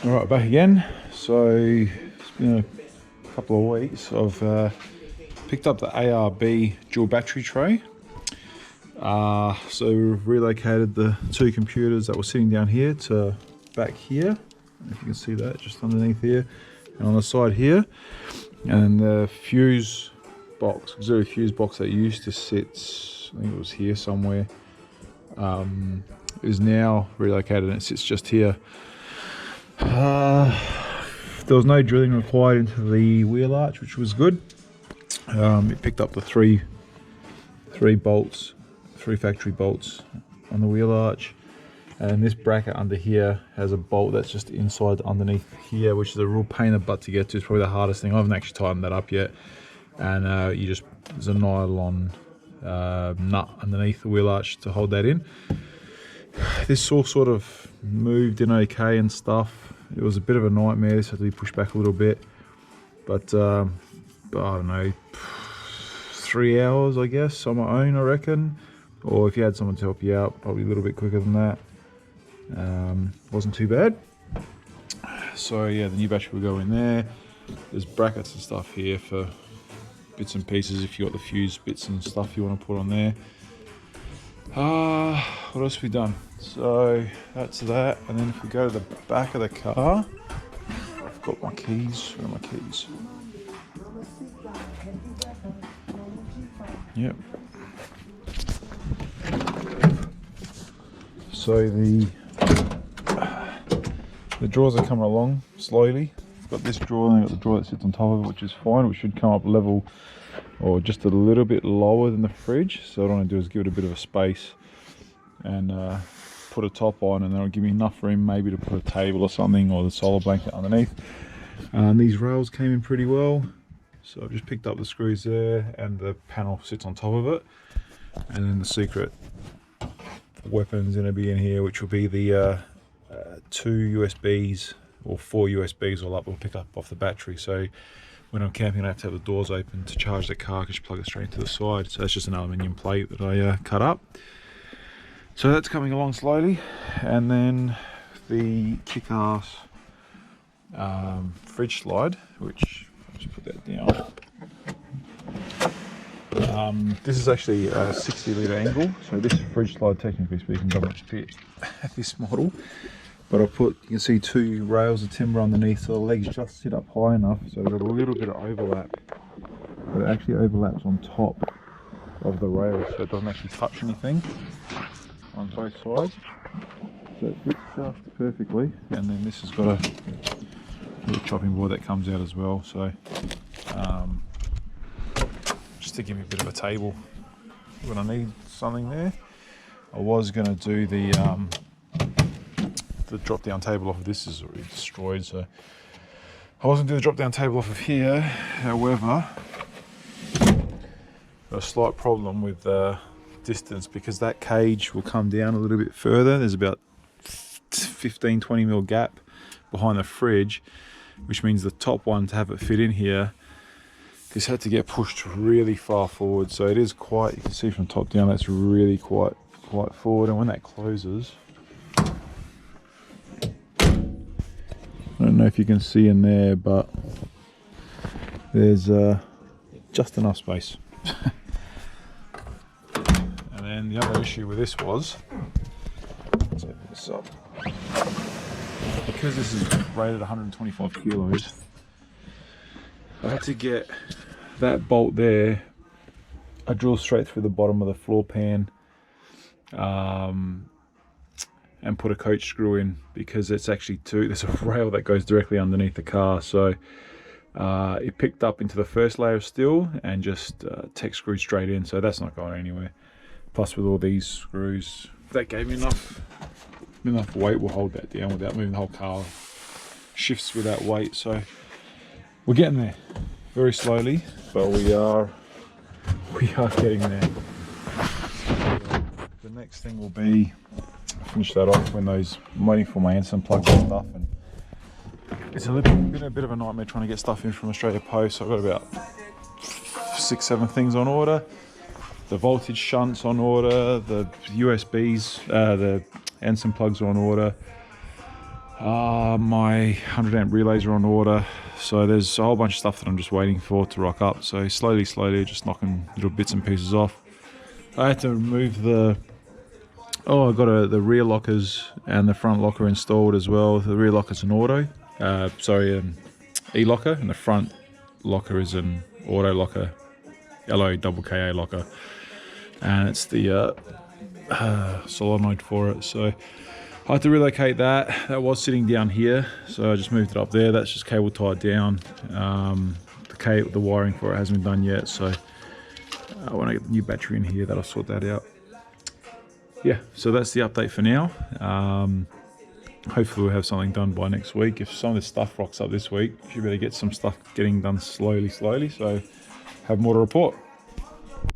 Alright, back again. So it's been a couple of weeks. I've picked up the ARB dual battery tray. So we've relocated the two computers that were sitting down here to back here. If you can see that, just underneath here, and on the side here. And the fuse box, auxiliary fuse box that used to sit, I think it was here somewhere, is now relocated and it sits just here. There was no drilling required into the wheel arch, which was good. It picked up the three factory bolts on the wheel arch, and this bracket under here has a bolt that's just inside underneath here, which is a real pain in the butt to get to. It's probably the hardest thing. I haven't actually tightened that up yet. And there's a nylon nut underneath the wheel arch to hold that in. This all sort of moved in okay and stuff. It was a bit of a nightmare. This had to be pushed back a little bit, but I don't know, 3 hours I guess on my own, I reckon. Or if you had someone to help you out, probably a little bit quicker than that. Wasn't too bad. So yeah, the new battery will go in there. There's brackets and stuff here for bits and pieces if you got the fuse bits and stuff you want to put on there. What else have we done? So that's that, and then if we go to the back of the car, I've got my keys. Where are my keys? Yep. So the drawers are coming along slowly. I've got this drawer and I've got the drawer that sits on top of it, which is fine, which should come up level or just a little bit lower than the fridge. So what I want to do is give it a bit of a space and put a top on, and that'll give me enough room maybe to put a table or something, or the solar blanket underneath. These rails came in pretty well, so I've just picked up the screws there, and the panel sits on top of it. And then the secret weapon's going to be in here, which will be the 2 USBs or 4 USBs all up. We'll pick up off the battery, so when I'm camping I have to have the doors open to charge the car, because you plug it straight into the side. So that's just an aluminium plate that I cut up. So that's coming along slowly. And then the KickAss fridge slide, which I'll just put that down. This is actually a 60-litre Engel, so this fridge slide, technically speaking, doesn't fit this model. But I put, you can see 2 rails of timber underneath, so the legs just sit up high enough, so we've got a little bit of overlap. But it actually overlaps on top of the rails, so it doesn't actually touch anything on both sides. So it fits just perfectly. And then this has got a little chopping board that comes out as well, so just to give me a bit of a table when I need something there. I was going to do the drop down table off of this. Is already destroyed, so I wasn't doing the drop down table off of here. However, got a slight problem with distance, because that cage will come down a little bit further. There's about 15-20 mil gap behind the fridge, which means the top one, to have it fit in here, this had to get pushed really far forward. So it is quite, you can see from top down, that's really quite forward. And when that closes, I don't know if you can see in there, but there's just enough space. And then the other issue with this was, let's open this up, because this is rated 125 kilos, I had to get that bolt there. I drilled straight through the bottom of the floor pan and put a coach screw in, because it's actually there's a rail that goes directly underneath the car. So it picked up into the first layer of steel and just tech screwed straight in, so that's not going anywhere. Plus with all these screws, that gave me enough weight, will hold that down without moving the whole car. Shifts with that weight, so we're getting there very slowly, but we are getting there. The next thing will be, finish that off when I'm waiting for my Anson plugs and stuff, and it's been a bit of a nightmare trying to get stuff in from Australia Post. So I've got about 6-7 things on order. The voltage shunts on order, the USBs, the Anson plugs are on order. My 100 amp relays are on order, so there's a whole bunch of stuff that I'm just waiting for to rock up. So slowly just knocking little bits and pieces off. I had to remove the I got the rear lockers and the front locker installed as well. The rear locker's an auto, e-locker, and the front locker is an auto locker, LOKKA locker, and it's the solenoid for it. So I had to relocate that. That was sitting down here, so I just moved it up there. That's just cable tied down. The wiring for it hasn't been done yet, so when I get the new battery in here, that'll sort that out. Yeah, so that's the update for now. Hopefully we'll have something done by next week. If some of this stuff rocks up this week, you better get some stuff getting done slowly, so have more to report.